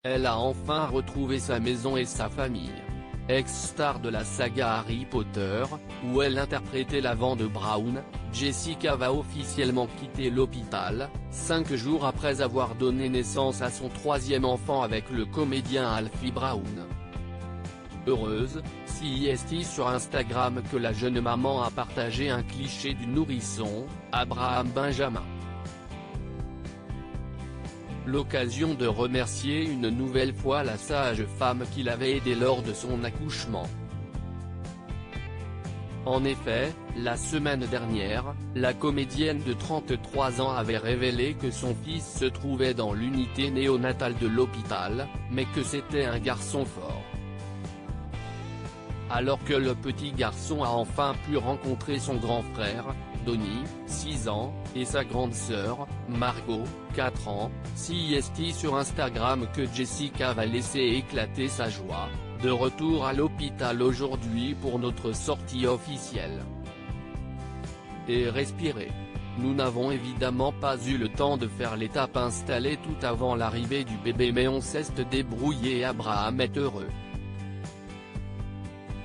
Elle a enfin retrouvé sa maison et sa famille. Ex-star de la saga Harry Potter, où elle interprétait la Wanda Brown, Jessica va officiellement quitter l'hôpital, 5 jours après avoir donné naissance à son 3e enfant avec le comédien Alfie Brown. Heureuse, CIST sur Instagram que la jeune maman a partagé un cliché du nourrisson, Abraham Benjamin. L'occasion de remercier une nouvelle fois la sage femme qui l'avait aidé lors de son accouchement. En effet, la semaine dernière, la comédienne de 33 ans avait révélé que son fils se trouvait dans l'unité néonatale de l'hôpital, mais que c'était un garçon fort. Alors que le petit garçon a enfin pu rencontrer son grand frère, Donnie, 6 ans, et sa grande sœur, Margot, 4 ans, CIST sur Instagram que Jessica va laisser éclater sa joie, de retour à l'hôpital aujourd'hui pour notre sortie officielle. Et respirer. Nous n'avons évidemment pas eu le temps de faire l'étape installée tout avant l'arrivée du bébé mais on s'est débrouillé et Abraham est heureux.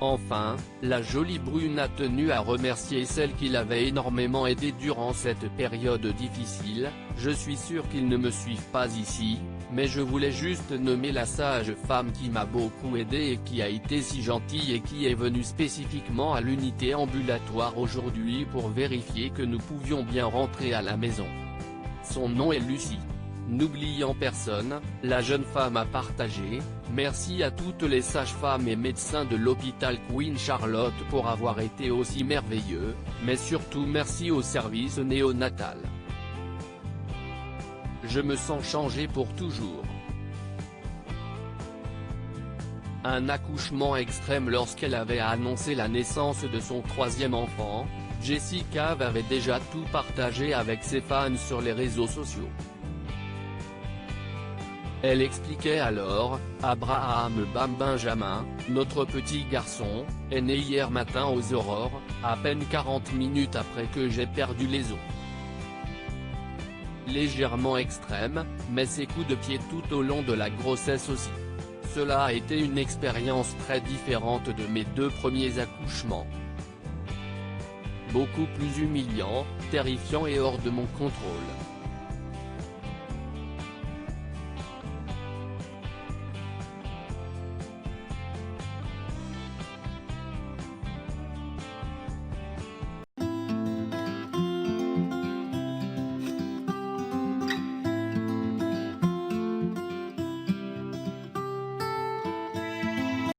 Enfin, la jolie brune a tenu à remercier celle qui l'avait énormément aidé durant cette période difficile. Je suis sûr qu'ils ne me suivent pas ici, mais je voulais juste nommer la sage femme qui m'a beaucoup aidé et qui a été si gentille et qui est venue spécifiquement à l'unité ambulatoire aujourd'hui pour vérifier que nous pouvions bien rentrer à la maison. Son nom est Lucie. N'oubliant personne, la jeune femme a partagé « Merci à toutes les sages-femmes et médecins de l'hôpital Queen Charlotte pour avoir été aussi merveilleux, mais surtout merci au service néonatal. Je me sens changé pour toujours. » Un accouchement extrême lorsqu'elle avait annoncé la naissance de son 3e enfant, Jessica avait déjà tout partagé avec ses fans sur les réseaux sociaux. Elle expliquait alors, Abraham Benjamin, notre petit garçon, est né hier matin aux aurores, à peine 40 minutes après que j'ai perdu les os. Légèrement extrême, mais ses coups de pied tout au long de la grossesse aussi. Cela a été une expérience très différente de mes 2 premiers accouchements. Beaucoup plus humiliant, terrifiant et hors de mon contrôle.